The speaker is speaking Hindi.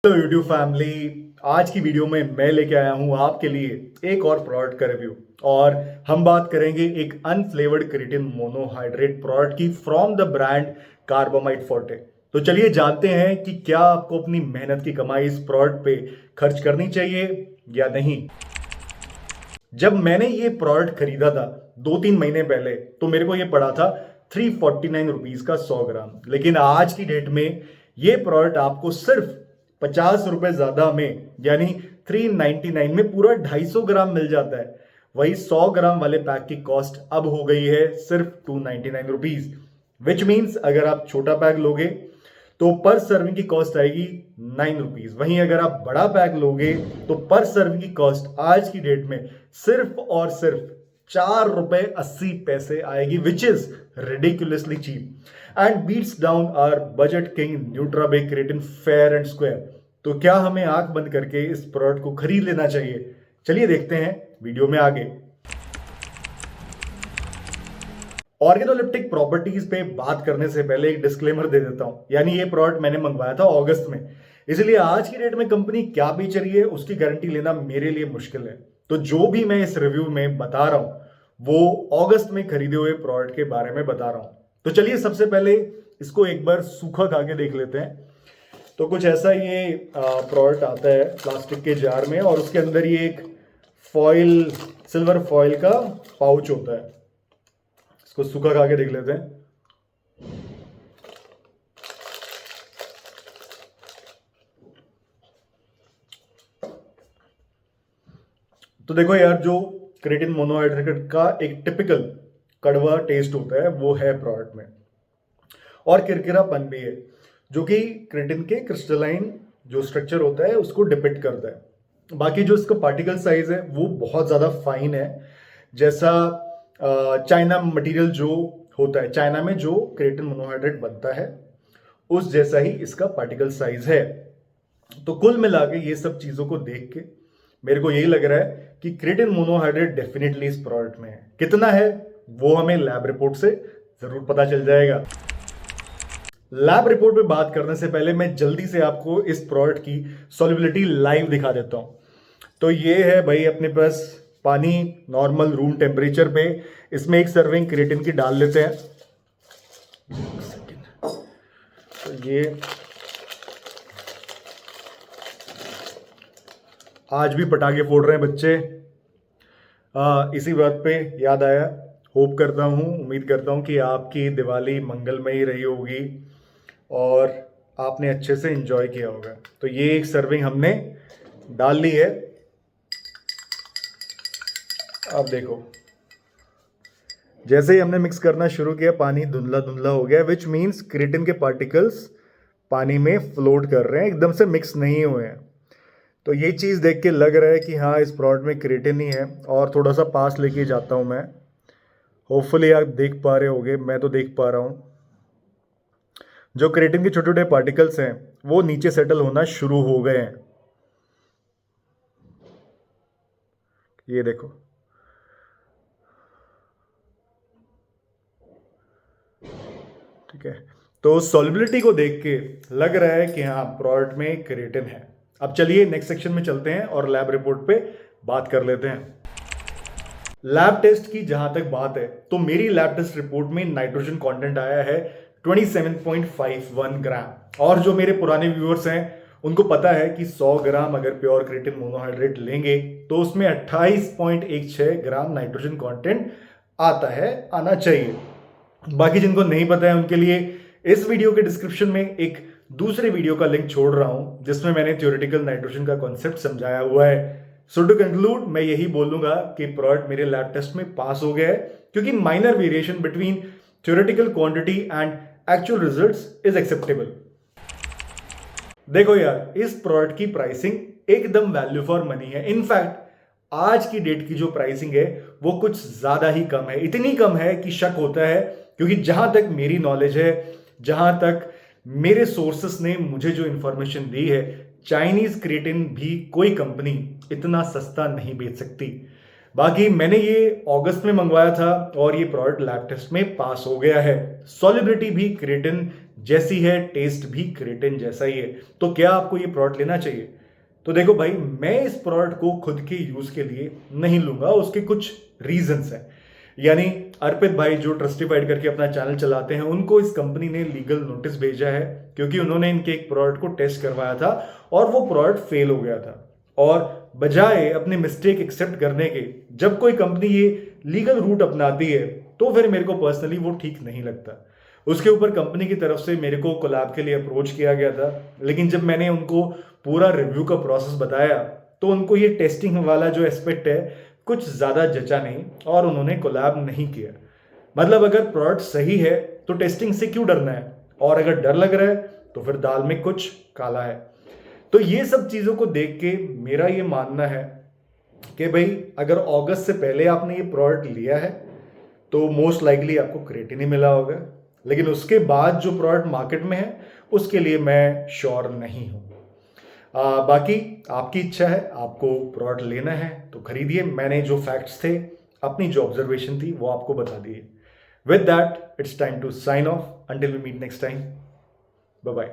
Hello YouTube family. आज की वीडियो में मैं लेके आया हूं आपके लिए एक और प्रोडक्ट का रिव्यू। और हम बात करेंगे एक अनफ्लेवर्ड क्रिएटिन मोनोहाइड्रेट प्रोडक्ट की फ्रॉम द ब्रांड कार्बामाइट फोर्टे। तो चलिए जानते हैं कि क्या आपको अपनी मेहनत की कमाई इस प्रोडक्ट पे खर्च करनी चाहिए या नहीं। जब मैंने ये प्रोडक्ट खरीदा था 2-3 महीने पहले तो मेरे को ये पड़ा था 349 रुपीज का 100 ग्राम। लेकिन आज की डेट में ये प्रोडक्ट आपको सिर्फ 50 रुपए ज्यादा में यानी 399 में पूरा 250 ग्राम मिल जाता है। वही 100 ग्राम वाले पैक की कॉस्ट अब हो गई है सिर्फ 299 रुपीज। विच मीन्स अगर आप छोटा पैक लोगे तो पर सर्विंग की कॉस्ट आएगी 9 रुपीज। वहीं अगर आप बड़ा पैक लोगे तो पर सर्विंग की कॉस्ट आज की डेट में सिर्फ और सिर्फ 4 रुपए 80 पैसे आएगी, which is ridiculously cheap and beats down our budget king Nutrabay creatine fair and square. तो क्या हमें आंख बंद करके इस प्रोडक्ट को खरीद लेना चाहिए? चलिए देखते हैं वीडियो में आगे। ऑर्गेनोलिप्टिक प्रॉपर्टीज पे बात करने से पहले एक डिस्क्लेमर दे देता हूं, यानी ये प्रोडक्ट मैंने मंगवाया था अगस्त में, इसलिए आज की डेट में कंपनी क्या बेच रही है उसकी गारंटी लेना मेरे लिए मुश्किल है। तो जो भी मैं इस रिव्यू में बता रहा हूं वो अगस्त में खरीदे हुए प्रोडक्ट के बारे में बता रहा हूं। तो चलिए सबसे पहले इसको एक बार सूखा खा के देख लेते हैं। तो कुछ ऐसा ये प्रोडक्ट आता है प्लास्टिक के जार में और उसके अंदर ये एक फॉइल, सिल्वर फॉइल का पाउच होता है। इसको सूखा खा के देख लेते हैं। तो देखो यार, जो क्रिएटिन मोनोहाइड्रेट का एक टिपिकल कड़वा टेस्ट होता है वो है प्रोडक्ट में, और किरकिरापन भी है जो कि क्रिएटिन के क्रिस्टलाइन जो स्ट्रक्चर होता है उसको डिपिक्ट करता है। बाकी जो इसका पार्टिकल साइज है वो बहुत ज़्यादा फाइन है, जैसा चाइना मटेरियल जो होता है, चाइना में जो क्रिएटिन मोनोहाइड्रेट बनता है उस जैसा ही इसका पार्टिकल साइज है। तो कुल मिला के ये सब चीज़ों को देख के मेरे को यही लग रहा है कि क्रिएटिन मोनोहाइड्रेट डेफिनेटली इस प्रोडक्ट में है। कितना है वो हमें लैब रिपोर्ट से जरूर पता चल जाएगा। लैब रिपोर्ट पे बात करने से पहले मैं जल्दी से आपको इस प्रोडक्ट की सॉल्युबिलिटी लाइव दिखा देता हूं। तो ये है भाई अपने पास पानी नॉर्मल रूम टेम्परेचर पे, इसमें एक सर्विंग क्रिएटिन की डाल लेते हैं। तो ये आज भी पटाखे फोड़ रहे हैं बच्चे। इसी बात पे याद आया, होप करता हूँ, उम्मीद करता हूँ कि आपकी दिवाली मंगलमयी रही होगी और आपने अच्छे से एंजॉय किया होगा। तो ये एक सर्विंग हमने डाल ली है। अब देखो, जैसे ही हमने मिक्स करना शुरू किया पानी धुंधला धुंधला हो गया, विच मीन्स क्रिएटिन के पार्टिकल्स पानी में फ्लोट कर रहे हैं, एकदम से मिक्स नहीं हुए हैं। तो ये चीज़ देख के लग रहा है कि हाँ इस प्रोडक्ट में क्रिएटिन ही है। और थोड़ा सा पास लेके जाता हूँ मैं, होपफुली आप देख पा रहे होगे, मैं तो देख पा रहा हूँ। जो क्रिएटिन के छोटे छोटे पार्टिकल्स हैं वो नीचे सेटल होना शुरू हो गए हैं। ये देखो, ठीक है। तो सॉल्युबिलिटी को देख के लग रहा है कि हाँ प्रोडक्ट में क्रिएटिन है। अब चलिए नेक्स्ट सेक्शन में चलते हैं और लैब रिपोर्ट पे बात कर लेते हैं। लैब टेस्ट की जहां तक बात है तो मेरी लैब टेस्ट रिपोर्ट में नाइट्रोजन कंटेंट आया है 27.51 ग्राम। और जो मेरे पुराने व्यूअर्स हैं उनको पता है कि 100 ग्राम अगर प्योर क्रिएटिन मोनोहाइड्रेट लेंगे तो उसमें 28.16 ग्राम नाइट्रोजन कंटेंट आता है, आना चाहिए। बाकी जिनको नहीं पता है उनके लिए इस वीडियो के डिस्क्रिप्शन में एक दूसरे वीडियो का लिंक छोड़ रहा हूं जिसमें मैंने थ्योरेटिकल नाइट्रोजन का कॉन्सेप्ट समझाया हुआ है। सो टू कंक्लूड मैं यही बोलूंगा कि प्रोडक्ट मेरे लैब टेस्ट में पास हो गया है, क्योंकि minor variation between theoretical quantity and actual results is acceptable. देखो यार, इस प्रोडक्ट की प्राइसिंग एकदम वैल्यू फॉर मनी है। इनफैक्ट आज की डेट की जो प्राइसिंग है वो कुछ ज्यादा ही कम है, इतनी कम है कि शक होता है, क्योंकि जहां तक मेरी नॉलेज है, जहां तक मेरे सोर्सेस ने मुझे जो इंफॉर्मेशन दी है, चाइनीज क्रिएटिन भी कोई कंपनी इतना सस्ता नहीं बेच सकती। बाकी मैंने ये अगस्त में मंगवाया था और ये प्रोडक्ट लैब टेस्ट में पास हो गया है। सॉल्युबिलिटी भी क्रिएटिन जैसी है, टेस्ट भी क्रेटिन जैसा ही है। तो क्या आपको ये प्रोडक्ट लेना चाहिए? तो देखो भाई, मैं इस प्रोडक्ट को खुद के यूज के लिए नहीं लूंगा, उसके कुछ रीजंस हैं। यानी अर्पित भाई जो ट्रस्टिफाइड करके अपना चैनल चलाते हैं, उनको इस कंपनी ने लीगल नोटिस भेजा है क्योंकि उन्होंने इनके एक प्रोडक्ट को टेस्ट करवाया था और वो प्रोडक्ट फेल हो गया था। और बजाय अपनी मिस्टेक एक्सेप्ट करने के, जब कोई कंपनी ये लीगल रूट अपनाती है तो फिर मेरे को पर्सनली वो ठीक नहीं लगता। उसके ऊपर कंपनी की तरफ से मेरे को कोलैब के लिए अप्रोच किया गया था, लेकिन जब मैंने उनको पूरा रिव्यू का प्रोसेस बताया तो उनको ये टेस्टिंग वाला जो एस्पेक्ट है कुछ ज़्यादा जचा नहीं और उन्होंने कोलैब नहीं किया। मतलब अगर प्रोडक्ट सही है तो टेस्टिंग से क्यों डरना है, और अगर डर लग रहा है तो फिर दाल में कुछ काला है। तो ये सब चीज़ों को देख के मेरा ये मानना है कि भाई अगर अगस्त से पहले आपने ये प्रोडक्ट लिया है तो मोस्ट लाइकली आपको क्रेटिन ही मिला होगा, लेकिन उसके बाद जो प्रोडक्ट मार्केट में है उसके लिए मैं श्योर नहीं हूँ। बाकी आपकी इच्छा है, आपको प्रोडक्ट लेना है तो खरीदिए। मैंने जो फैक्ट्स थे, अपनी जो ऑब्जर्वेशन थी, वो आपको बता दिए। With that it's time to sign off. Until we meet next time, bye bye.